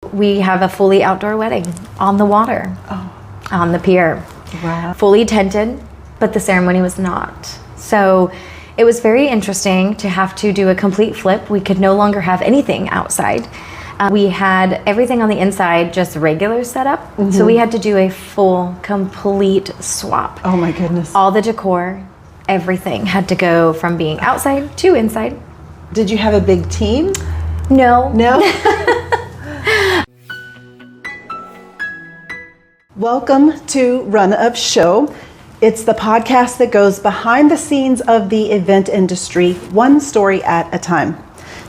We have a fully outdoor wedding on the water, on the pier. Wow. Fully tented, but the ceremony was not. So it was very interesting to have to do a complete flip. We could no longer have anything outside. We had everything on the inside, just regular setup. Mm-hmm. So we had to do a full, complete swap. Oh my goodness. All the decor, everything had to go from being outside to inside. Did you have a big team? No. No? Welcome to Run Up Show. It's the podcast that goes behind the scenes of the event industry, one story at a time.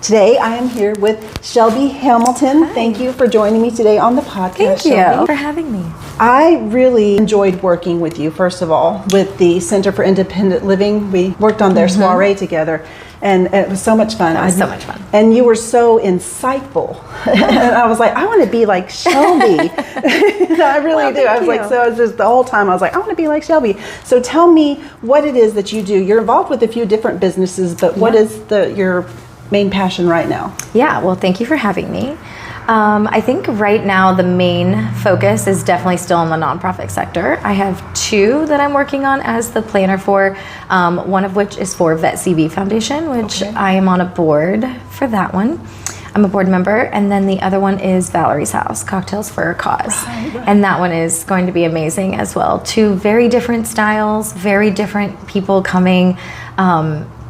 Today, I am here with Shelby Hamilton. Hi. Thank you for joining me today on the podcast. Thank you Shelby. for having me. I really enjoyed working with you, first of all, with the Center for Independent Living. We worked on their soiree together, and it was so much fun. That was so much fun. And you were so insightful. And I was like, I want to be like Shelby. I really do. I was like, so I was just the whole time I was like, I want to be like Shelby. So tell me what it is that you do. You're involved with a few different businesses, but what is your main passion right now? Yeah, well, thank you for having me. I think right now the main focus is definitely still in the nonprofit sector. I have two that I'm working on as the planner for, one of which is for Vet CV Foundation, which I am on a board for that one. I'm a board member, and then the other one is Valerie's House, Cocktails for a Cause. Right. And that one is going to be amazing as well. Two very different styles, very different people coming,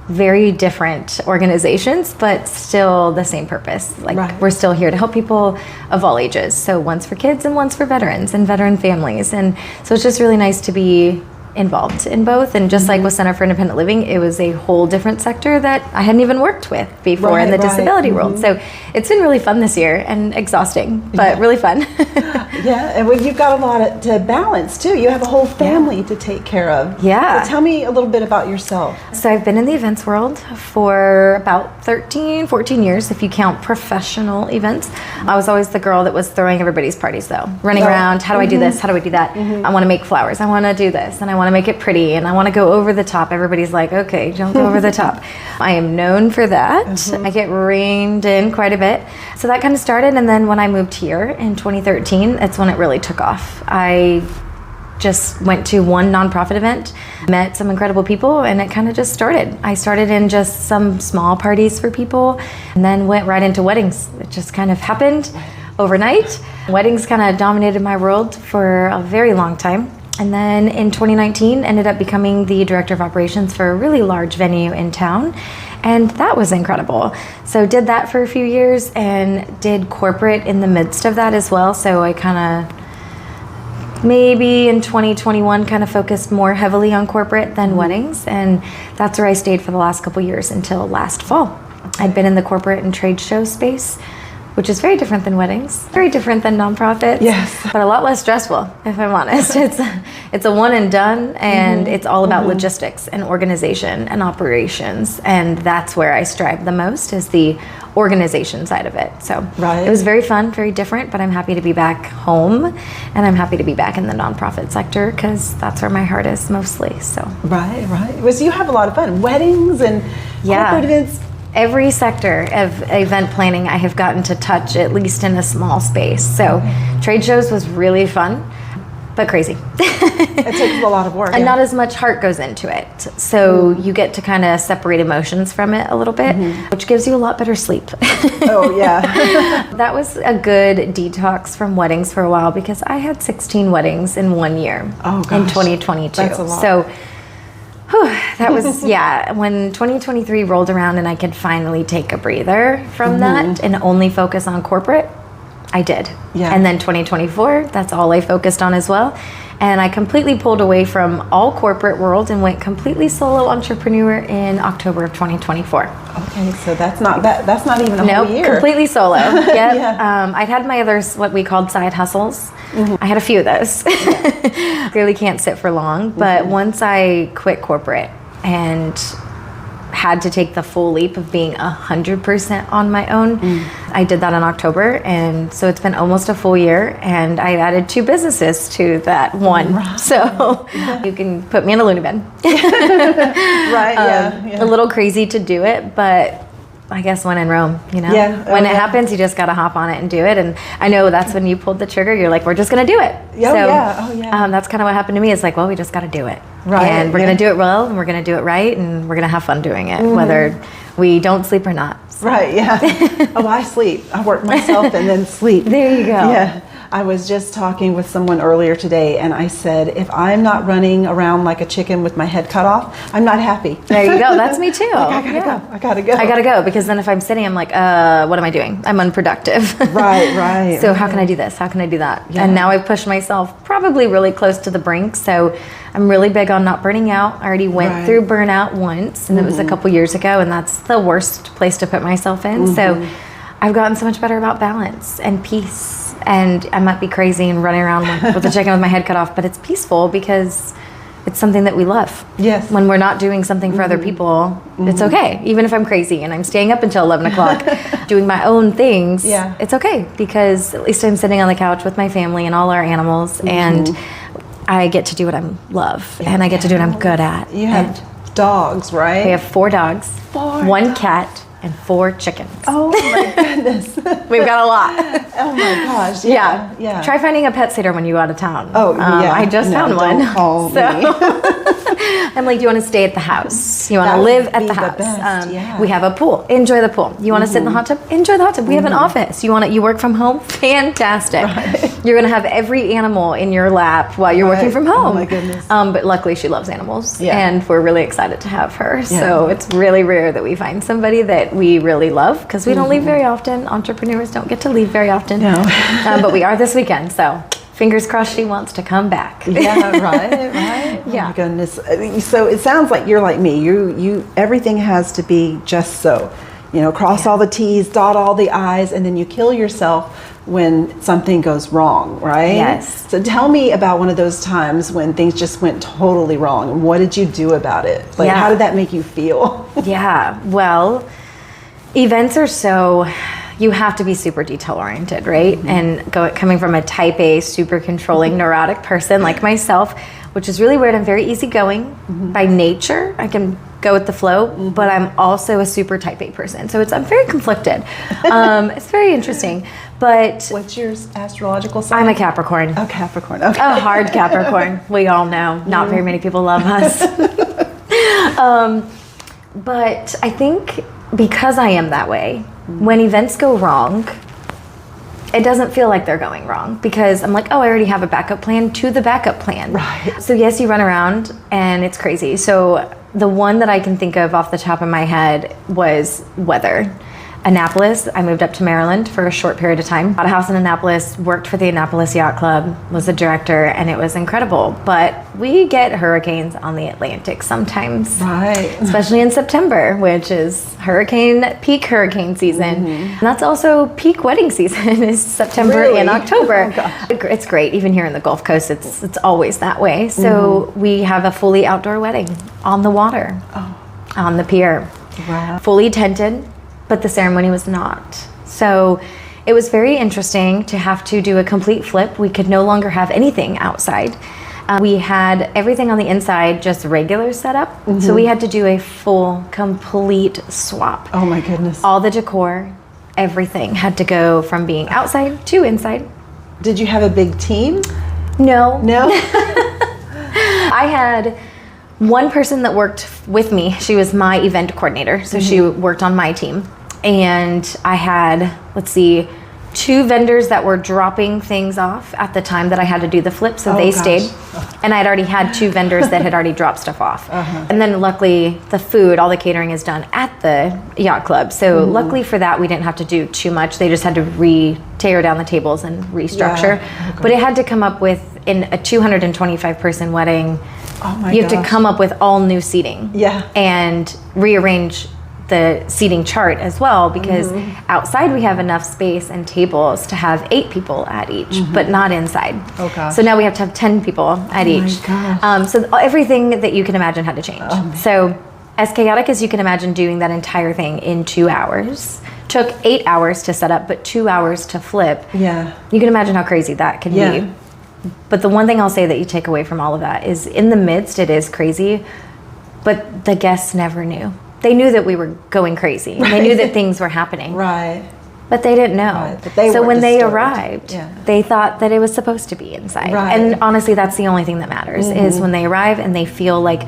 very different organizations, but still the same purpose. We're still here to help people of all ages. So one's for kids and one's for veterans and veteran families. And so it's just really nice to be involved in both. And just like with Center for Independent Living, it was a whole different sector that I hadn't even worked with before in the disability world. So it's been really fun this year and exhausting, but really fun. Yeah, and you've got a lot to balance too. You have a whole family to take care of. Yeah. So tell me a little bit about yourself. So I've been in the events world for about 13, 14 years, if you count professional events. I was always the girl that was throwing everybody's parties though, running around, how do I do this, how do I do that? I want to make flowers, I want to do this, and I want to make it pretty, and I want to go over the top. Everybody's like, okay, don't go over the top. I am known for that. I get reined in quite a bit. So that kind of started, and then when I moved here in 2013, that's when it really took off. I just went to one nonprofit event, met some incredible people, and it kind of just started. I started in just some small parties for people, and then went right into weddings. It just kind of happened overnight. Weddings kind of dominated my world for a very long time. And then in 2019, ended up becoming the director of operations for a really large venue in town. And that was incredible. So did that for a few years and did corporate in the midst of that as well. So I kind of, maybe in 2021, kind of focused more heavily on corporate than weddings. And that's where I stayed for the last couple years until last fall. I'd been in the corporate and trade show space, which is very different than weddings, very different than nonprofits, but a lot less stressful, if I'm honest. It's a one and done, and it's all about logistics and organization and operations, and that's where I strive the most, is the organization side of it. So it was very fun, very different, but I'm happy to be back home, and I'm happy to be back in the nonprofit sector, because that's where my heart is mostly. So Right. Well, so you have a lot of fun, weddings and corporate events. Every sector of event planning I have gotten to touch, at least in a small space. So trade shows was really fun, but crazy. It takes a lot of work. And not as much heart goes into it. So you get to kind of separate emotions from it a little bit, which gives you a lot better sleep. Oh, yeah. That was a good detox from weddings for a while, because I had 16 weddings in 1 year in 2022. That's a lot. So that was, when 2023 rolled around and I could finally take a breather from that and only focus on corporate, I did. Yeah. And then 2024, that's all I focused on as well. And I completely pulled away from all corporate world and went completely solo entrepreneur in October of 2024. Okay, so that's not even a whole year. Completely solo. Yep. I'd had my others, what we called side hustles. I had a few of those. Clearly can't sit for long, but once I quit corporate and had to take the full leap of being 100% on my own. I did that in October, and so it's been almost a full year, and I added 2 businesses to that one. Right. So you can put me in a loony bin. Right, yeah. A little crazy to do it, but I guess when in Rome, you know? Yeah. When it happens, you just got to hop on it and do it. And I know that's when you pulled the trigger. You're like, we're just going to do it. That's kind of what happened to me. It's like, well, we just got to do it. Right. And we're going to do it well, and we're going to do it right, and we're going to have fun doing it, whether we don't sleep or not. So. Right, yeah. I sleep. I work myself and then sleep. There you go. Yeah. I was just talking with someone earlier today, and I said, if I'm not running around like a chicken with my head cut off, I'm not happy. There you go. That's me too. I gotta go. I gotta go, because then if I'm sitting, I'm like, what am I doing? I'm unproductive. Right. So how can I do this? How can I do that? Yeah. And now I've pushed myself probably really close to the brink. So I'm really big on not burning out. I already went through burnout once, and it was a couple years ago, and that's the worst place to put myself in. So I've gotten so much better about balance and peace. And I might be crazy and running around with a chicken with my head cut off, but it's peaceful because it's something that we love. Yes. When we're not doing something for other people, it's okay. Even if I'm crazy and I'm staying up until 11 o'clock doing my own things, it's okay, because at least I'm sitting on the couch with my family and all our animals, and I get to do what I love, and I get to do what I'm good at. You have dogs, right? We have 4 dogs, 1 cat, and 4 chickens. Oh my goodness. We've got a lot. Oh my gosh. Yeah. Try finding a pet sitter when you go out of town. Oh, yeah. I just found one. Don't call me. I'm like, do you want to stay at the house? You want to live at the house? We have a pool. Enjoy the pool. You want to sit in the hot tub? Enjoy the hot tub. We have an office. You work from home? Fantastic. Right. You're going to have every animal in your lap while you're working from home. Oh my goodness. But luckily she loves animals, and we're really excited to have her. So it's really rare that we find somebody that we really love, because we don't leave very often. Entrepreneurs don't get to leave very often. No. But we are this weekend, so fingers crossed she wants to come back. Yeah, right. Oh my goodness. So it sounds like you're like me. You everything has to be just so. Cross all the T's, dot all the I's, and then you kill yourself when something goes wrong, right? Yes. So tell me about one of those times when things just went totally wrong, and what did you do about it? How did that make you feel? Yeah, well, events are you have to be super detail oriented, right? And coming from a type A, super controlling, neurotic person like myself, which is really weird. I'm very easygoing by nature. I can go with the flow, but I'm also a super type A person. So I'm very conflicted. It's very interesting. But what's your astrological sign? I'm a Capricorn. Oh, Capricorn. Okay. A hard Capricorn. We all know. Not very many people love us. But I think because I am that way, when events go wrong, it doesn't feel like they're going wrong, because I'm like, I already have a backup plan to the backup plan. Right. So yes, you run around and it's crazy. So the one that I can think of off the top of my head was weather. Annapolis, I moved up to Maryland for a short period of time. Bought a house in Annapolis, worked for the Annapolis Yacht Club, was a director, and it was incredible. But we get hurricanes on the Atlantic sometimes. Right. Especially in September, which is peak hurricane season. And that's also peak wedding season is September and October. Oh, it's great. Even here in the Gulf Coast, it's always that way. So we have a fully outdoor wedding on the water, on the pier. Wow. Fully tented. But the ceremony was not. So it was very interesting to have to do a complete flip. We could no longer have anything outside. We had everything on the inside, just regular setup. So we had to do a full, complete swap. Oh my goodness. All the decor, everything had to go from being outside to inside. Did you have a big team? No. I had one person that worked with me. She was my event coordinator. So she worked on my team. And I had, 2 vendors that were dropping things off at the time that I had to do the flip. So they stayed. And I had already had 2 vendors that had already dropped stuff off. And then luckily the food, all the catering is done at the yacht club. So luckily for that, we didn't have to do too much. They just had to tear down the tables and restructure. But it had to come up with, in a 225 person wedding, you have to come up with all new seating. And rearrange the seating chart as well, because outside we have enough space and tables to have 8 people at each, but not inside. Oh gosh. So now we have to have 10 people at each. So everything that you can imagine had to change. So as chaotic as you can imagine doing that entire thing in 2 hours, took 8 hours to set up, but 2 hours to flip. Yeah. You can imagine how crazy that can be. But the one thing I'll say that you take away from all of that is, in the midst, it is crazy, but the guests never knew. they knew that we were going crazy. Right. They knew that things were happening. Right. But they didn't know. Right. But they so when disturbed. they arrived, they thought that it was supposed to be inside. Right. And honestly, that's the only thing that matters is when they arrive and they feel like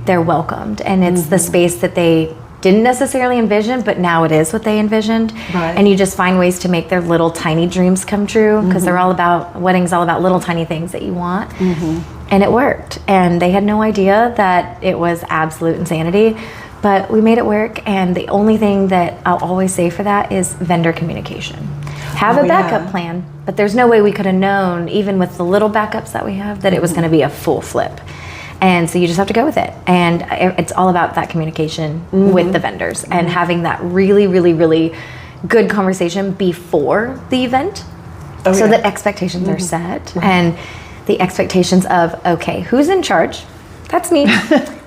they're welcomed. And it's the space that they didn't necessarily envision, but now it is what they envisioned. Right. And you just find ways to make their little tiny dreams come true, because they're all about, wedding's all about little tiny things that you want. And it worked. And they had no idea that it was absolute insanity, but we made it work. And the only thing that I'll always say for that is vendor communication. Have a backup plan, but there's no way we could have known, even with the little backups that we have, that it was going to be a full flip. And so you just have to go with it. And it's all about that communication with the vendors and having that really, really, really good conversation before the event so that expectations are set and the expectations of, okay, who's in charge? That's me.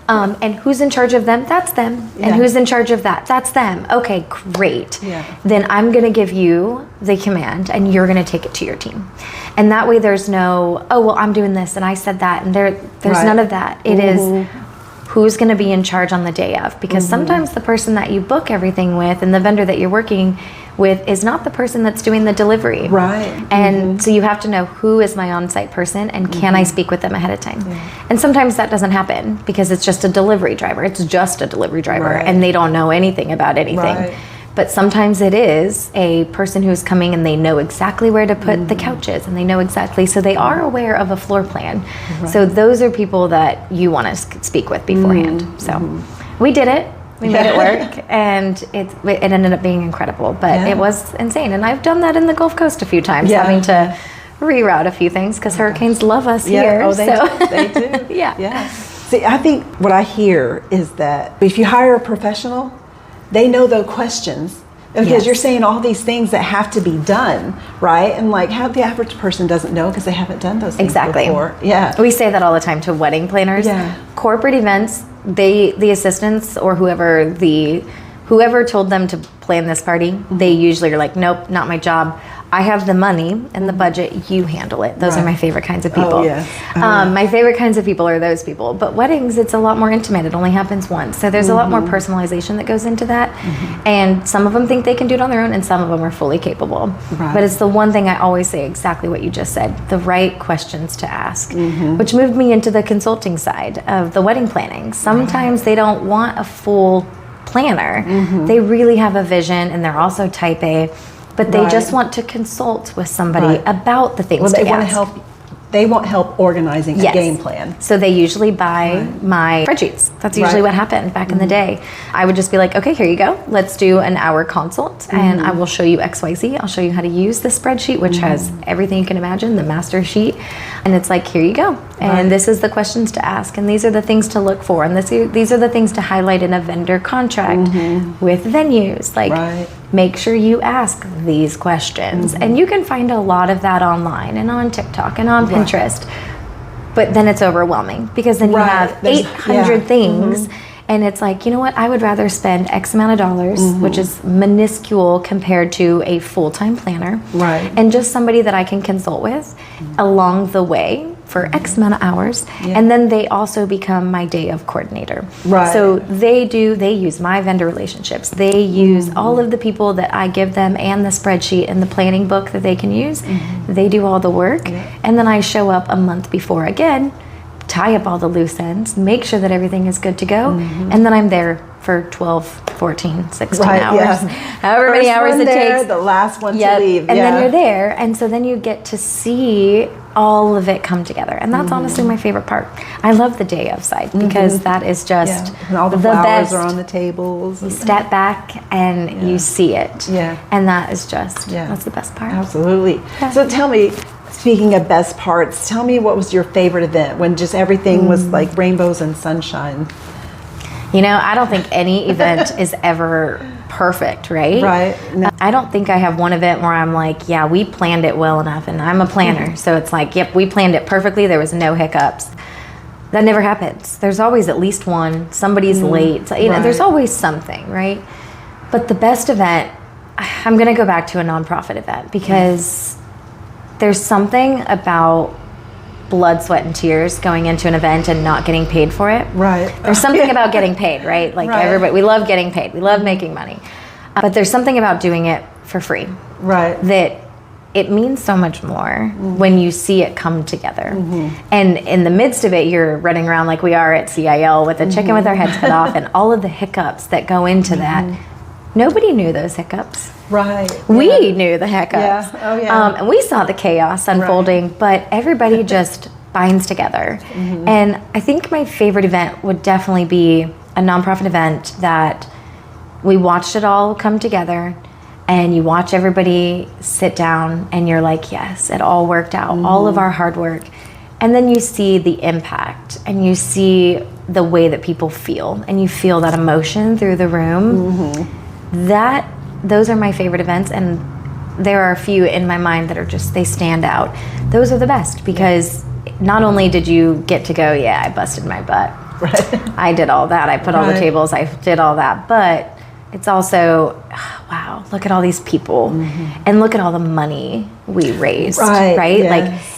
And who's in charge of them? That's them. And who's in charge of that? That's them. Okay, great. Then I'm going to give you the command and you're going to take it to your team. And that way there's no, oh, well, I'm doing this and I said that. And there's none of that. It is who's going to be in charge on the day of. Because sometimes the person that you book everything with and the vendor that you're working with is not the person that's doing the delivery. Right. And so you have to know who is my on-site person and can I speak with them ahead of time. And sometimes that doesn't happen because it's just a delivery driver. It's just a delivery driver and they don't know anything about anything. But sometimes it is a person who's coming and they know exactly where to put the couches and they know exactly, so they are aware of a floor plan. So those are people that you want to speak with beforehand. So we did it. We made it work, and it ended up being incredible, but it was insane. And I've done that in the Gulf Coast a few times, having to reroute a few things because hurricanes love us here. Oh, they do. Yeah. See, I think what I hear is that if you hire a professional, they know those questions. Because you're saying all these things that have to be done, right? And like how the average person doesn't know because they haven't done those things before. We say that all the time to wedding planners. Corporate events, the assistants or whoever told them to plan this party, they usually are like, nope, not my job. I have the money and the budget, you handle it. Those are my favorite kinds of people. My favorite kinds of people are those people. But weddings, it's a lot more intimate. It only happens once. So there's a lot more personalization that goes into that. And some of them think they can do it on their own and some of them are fully capable. But it's the one thing I always say, exactly what you just said, the right questions to ask, which moved me into the consulting side of the wedding planning. Sometimes they don't want a full planner. They really have a vision and they're also type A. But they just want to consult with somebody about the things they want to help. They want help organizing a game plan. So they usually buy my spreadsheets. That's usually what happened back in the day. I would just be like, okay, here you go. Let's do an hour consult and I will show you XYZ. I'll show you how to use the spreadsheet, which has everything you can imagine, the master sheet. And it's like, here you go. And this is the questions to ask. And these are the things to look for. And these are the things to highlight in a vendor contract with venues. Like, make sure you ask these questions. And you can find a lot of that online and on TikTok and on Pinterest. But then it's overwhelming because then you have 800 things. And it's like, you know what? I would rather spend X amount of dollars, which is minuscule compared to a full-time planner. And just somebody that I can consult with along the way for X amount of hours. And then they also become my day of coordinator. So they use my vendor relationships. They use all of the people that I give them and the spreadsheet and the planning book that they can use. They do all the work. And then I show up a month before again, tie up all the loose ends, make sure that everything is good to go. And then I'm there for 12, 14, 16 hours, however many hours it takes. The last one to leave. And then you're there. And so then you get to see all of it come together. And that's honestly my favorite part. I love the day of side because that is just and all the flowers are on the tables. You step back and you see it. And that is just, that's the best part. Absolutely. So tell me, speaking of best parts, tell me what was your favorite event when just everything was like rainbows and sunshine? You know, I don't think any event is ever perfect, right? No. I don't think I have one event where I'm like, yeah, we planned it well enough, and I'm a planner. So it's like, yep, we planned it perfectly. There was no hiccups. That never happens. There's always at least one. Somebody's late. You know, there's always something, right? But the best event, I'm going to go back to a nonprofit event because there's something about blood, sweat, and tears going into an event and not getting paid for it. Right. There's something about getting paid, right? Like everybody, we love getting paid. We love making money. But there's something about doing it for free. Right. That it means so much more when you see it come together. And in the midst of it, you're running around like we are at CIL with a chicken with our heads cut off and all of the hiccups that go into that. Nobody knew those hiccups. Right. We knew the hiccups. Yeah. Oh, yeah. And we saw the chaos unfolding, but everybody just binds together. And I think my favorite event would definitely be a nonprofit event that we watched it all come together, and you watch everybody sit down and you're like, yes, it all worked out, all of our hard work. And then you see the impact and you see the way that people feel, and you feel that emotion through the room. Those are my favorite events, and there are a few in my mind that are just, they stand out. Those are the best because not only did you get to go, yeah, I busted my butt. Right. I did all that. I put all the tables, I did all that. But it's also, wow, look at all these people and look at all the money we raised, right? Yes.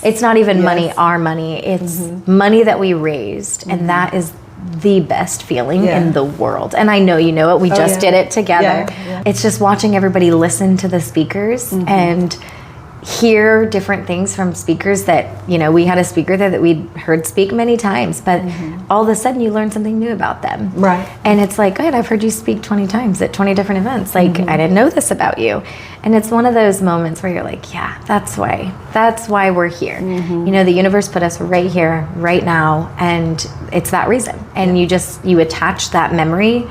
Like, it's not even money, our money. It's money that we raised, and that is the best feeling in the world. And I know you know it. We just did it together. It's just watching everybody listen to the speakers and hear different things from speakers that, you know, we had a speaker there that we'd heard speak many times, but all of a sudden you learn something new about them. Right. And it's like, good, I've heard you speak 20 times at 20 different events. Like, I didn't know this about you. And it's one of those moments where you're like, yeah, that's why we're here. You know, the universe put us right here, right now, and it's that reason. And you attach that memory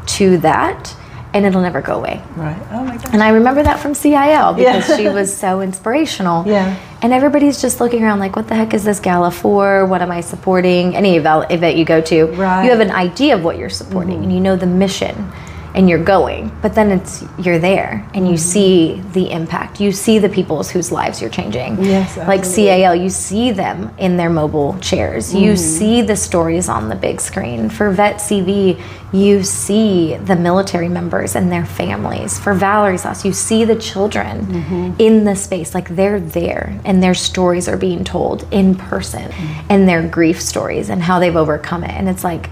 to that, and it'll never go away. Right. Oh my gosh. And I remember that from CIL because she was so inspirational. And everybody's just looking around like, what the heck is this gala for? What am I supporting? Any event you go to, you have an idea of what you're supporting, and you know the mission, and you're going. But then you're there, and you see the impact. You see the people whose lives you're changing. Yes, absolutely. Like CIL, you see them in their mobile chairs. You see the stories on the big screen. For Vet CV, you see the military members and their families. For Valerie's House, you see the children in the space. Like, they're there, and their stories are being told in person, and their grief stories and how they've overcome it. And it's like,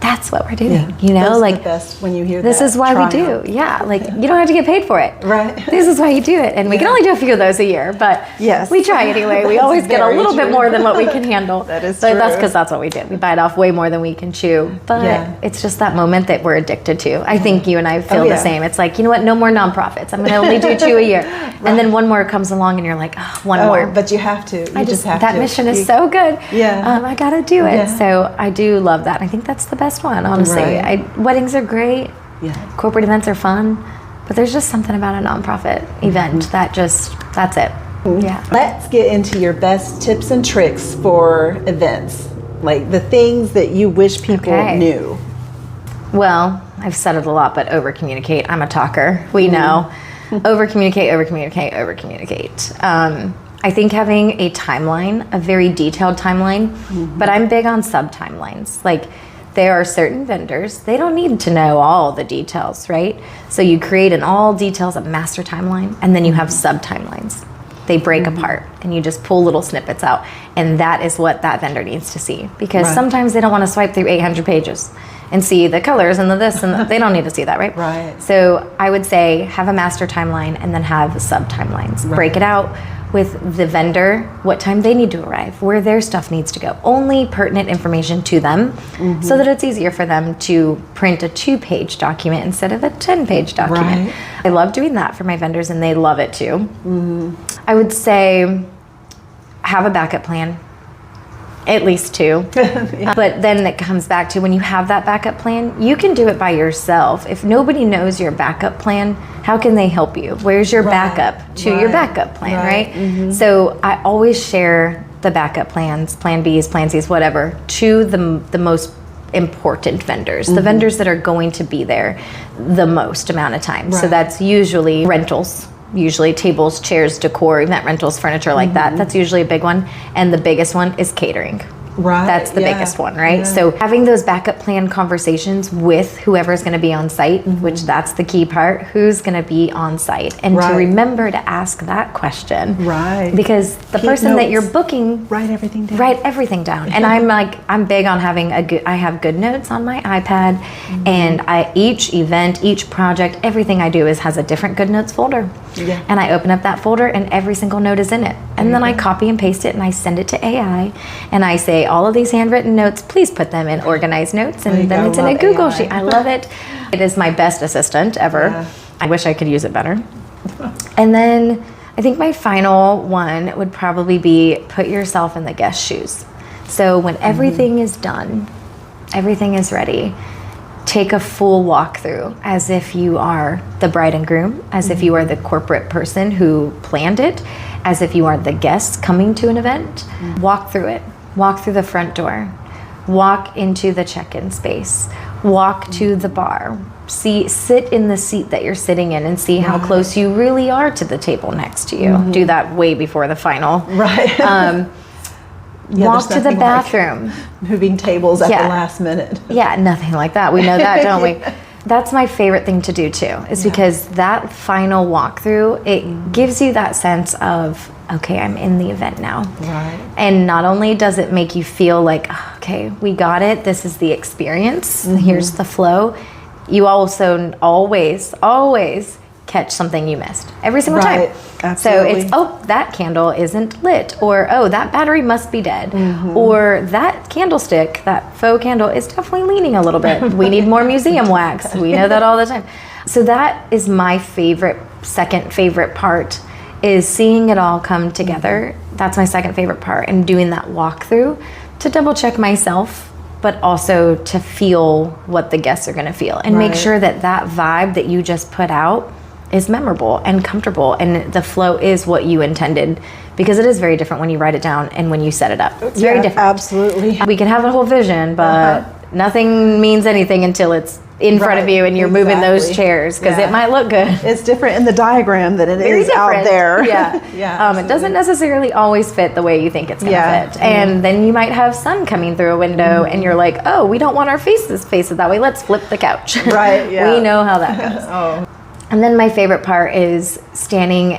that's what we're doing, you know, that's like the best when you hear this is why we do. Like, you don't have to get paid for it. Right. This is why you do it. And we can only do a few of those a year, but we try anyway. We always get a little bit more than what we can handle. That is true. That's because that's what we do. We bite off way more than we can chew. But it's just that moment that we're addicted to. I think you and I feel the same. It's like, you know what? No more nonprofits. I'm going to only do 2 a year. And then one more comes along and you're like, one more. But you have to. You just have to. That mission is so good. I got to do it. So I do love that. I think that's the best one, honestly. Weddings are great. Corporate events are fun, but there's just something about a nonprofit event that's it. Let's get into your best tips and tricks for events, like the things that you wish people knew. Well, I've said it a lot, but over communicate. I'm a talker. We know. Over communicate. I think having a timeline, a very detailed timeline, but I'm big on sub timelines. Like, there are certain vendors, they don't need to know all the details, right? So you create an all details, a master timeline, and then you have sub timelines. They break apart, and you just pull little snippets out. And that is what that vendor needs to see. Because sometimes they don't want to swipe through 800 pages and see the colors and the this, and they don't need to see that, right? So I would say have a master timeline and then have sub timelines. Break it out with the vendor, what time they need to arrive, where their stuff needs to go. Only pertinent information to them, so that it's easier for them to print a 2-page document instead of a 10-page document. I love doing that for my vendors, and they love it too. I would say have a backup plan. At least 2. But then it comes back to when you have that backup plan, you can do it by yourself. If nobody knows your backup plan, how can they help you? Where's your backup to your backup plan, right? So I always share the backup plans, plan Bs, plan Cs, whatever, to the most important vendors, the vendors that are going to be there the most amount of time. So that's usually rentals. Usually tables, chairs, decor, event rentals, furniture like that. That's usually a big one. And the biggest one is catering. Right. That's the biggest one, right? Yeah. So having those backup plan conversations with whoever's going to be on site, which that's the key part, who's going to be on site, and to remember to ask that question. Right. Because the person that you're booking, write everything down. Write everything down. And I'm big on having I have good notes on my iPad, and each event, each project, everything I do has a different good notes folder. Yeah. And I open up that folder and every single note is in it. And then I copy and paste it and I send it to AI and I say, all of these handwritten notes, please put them in organized notes, and then it's in a Google sheet. I love it. It is my best assistant ever. Yeah. I wish I could use it better. And then I think my final one would probably be put yourself in the guest shoes. So when everything is done, everything is ready, take a full walkthrough as if you are the bride and groom, as if you are the corporate person who planned it, as if you are the guests coming to an event. Walk through it. Walk through the front door. Walk into the check-in space. Walk to the bar. Sit in the seat that you're sitting in and see how close you really are to the table next to you. Do that way before the final. Right. Walk to the bathroom. Like moving tables at the last minute. Yeah, nothing like that. We know that, don't we? That's my favorite thing to do too, is because that final walkthrough, it gives you that sense of, okay, I'm in the event now. Right. And not only does it make you feel like, okay, we got it, this is the experience, here's the flow, you also always catch something you missed every single time. Absolutely. So it's, that candle isn't lit, or that battery must be dead, or that candlestick, that faux candle is definitely leaning a little bit. We need more museum wax. We know that all the time. So that is my second favorite part, is seeing it all come together. That's my second favorite part, and doing that walkthrough to double check myself, but also to feel what the guests are going to feel, and make sure that vibe that you just put out is memorable and comfortable, and the flow is what you intended, because it is very different when you write it down and when you set it up. It's very different. Absolutely. We can have a whole vision, but nothing means anything until it's in front of you and you're moving those chairs, because it might look good. It's different in the diagram than it is out there. Yeah. It doesn't necessarily always fit the way you think it's going to fit. And then you might have sun coming through a window and you're like, oh, we don't want our faces that way. Let's flip the couch. Right, yeah. We know how that goes. And then my favorite part is standing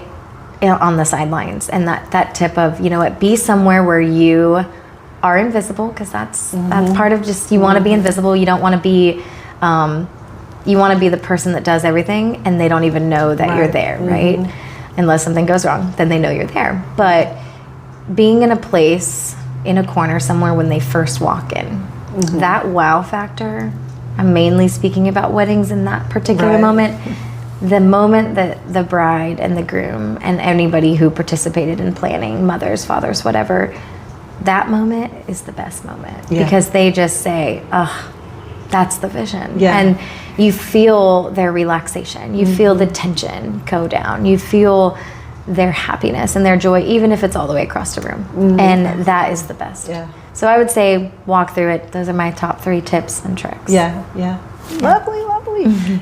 on the sidelines, and that tip of, you know what, be somewhere where you are invisible, because that's part of just, you want to be invisible. You don't want to be, you want to be the person that does everything and they don't even know that you're there, right? Unless something goes wrong, then they know you're there. But being in a place, in a corner somewhere when they first walk in, that wow factor, I'm mainly speaking about weddings in that particular moment. The moment that the bride and the groom and anybody who participated in planning, mothers, fathers, whatever, that moment is the best moment, because they just say, that's the vision. And you feel their relaxation. You feel the tension go down. You feel their happiness and their joy, even if it's all the way across the room. And that is the best. So I would say walk through it. Those are my top 3 tips and tricks. Lovely.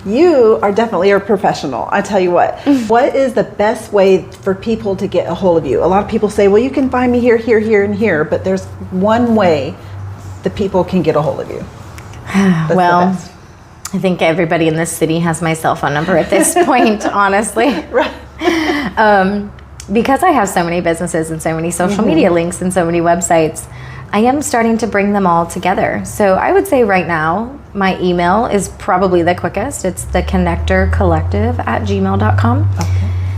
You are definitely a professional. I tell you what. What is the best way for people to get a hold of you? A lot of people say, well, you can find me here, here, here, and here, but there's one way that people can get a hold of you. Well, I think everybody in this city has my cell phone number at this point, honestly. Because I have so many businesses and so many social media links and so many websites, I am starting to bring them all together. So I would say right now, my email is probably the quickest. It's theconnectorcollective@gmail.com.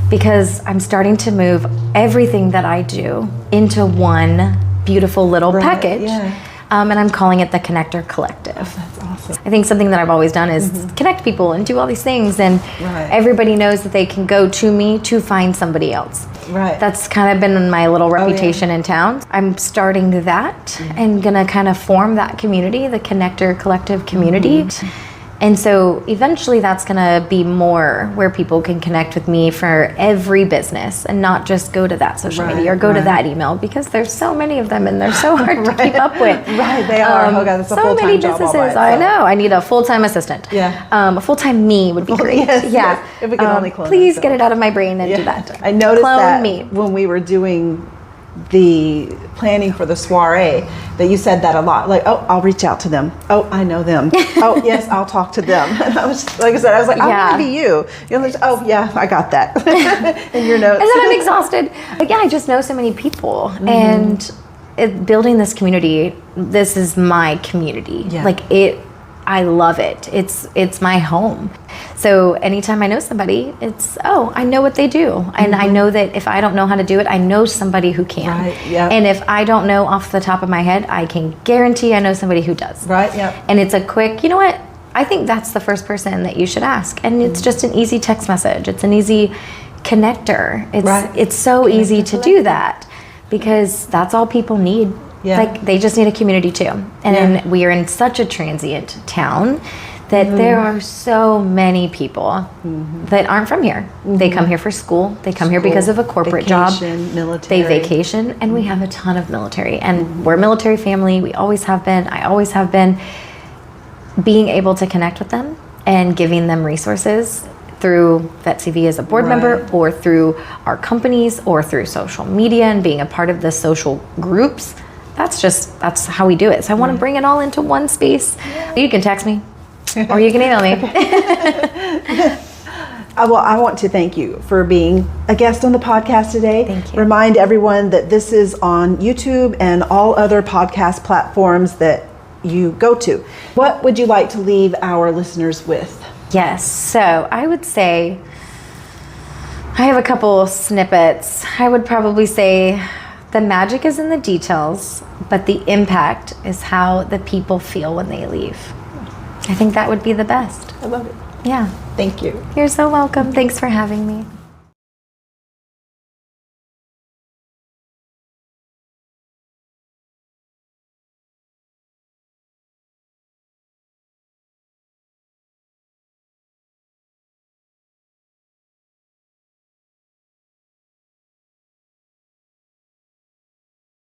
Because I'm starting to move everything that I do into one beautiful little package. And I'm calling it the Connector Collective. That's awesome. I think something that I've always done is connect people and do all these things, and everybody knows that they can go to me to find somebody else. That's kind of been my little reputation in town. I'm starting that and gonna kind of form that community, the Connector Collective community. And so eventually that's gonna be more where people can connect with me for every business, and not just go to that social media or go to that email, because there's so many of them and they're so hard to keep up with. They are. That's a full-time many job businesses. all by itself. I know. I need a full-time assistant. A full-time me would be great. If we could only clone please ourselves. get it out of my brain and do that. I noticed clone that me. when we were doing the planning for the soiree that you said that a lot. Like, oh, I'll reach out to them. Oh, I know them. Oh, yes, I'll talk to them. And I was, like I said, I was like, I want to be you. You know, oh, yeah, I got that in your notes. And then I'm exhausted. But yeah, I just know so many people. And building this community, this is my community. Yeah. Like I love it. It's my home. So anytime I know somebody, it's, oh, I know what they do. And I know that if I don't know how to do it, I know somebody who can. Right, yeah. And if I don't know off the top of my head, I can guarantee I know somebody who does. Right, yeah. And it's a quick, you know what? I think that's the first person that you should ask. And it's just an easy text message. It's an easy connector. It's so easy to do that because that's all people need. Yeah. Like they just need a community too. And we are in such a transient town that there are so many people that aren't from here. They come here for school. They come here because of a corporate job. Military. They vacation, and we have a ton of military. And we're a military family. We always have been. I always have been. Being able to connect with them and giving them resources through VetCV as a board member, or through our companies, or through social media and being a part of the social groups. That's how we do it. So I want to bring it all into one space. You can text me or you can email me. Well, I want to thank you for being a guest on the podcast today. Thank you. Remind everyone that this is on YouTube and all other podcast platforms that you go to. What would you like to leave our listeners with? Yes. So I would say, I have a couple snippets. I would probably say the magic is in the details, but the impact is how the people feel when they leave. I think that would be the best. I love it. Yeah. Thank you. You're so welcome. Thanks for having me.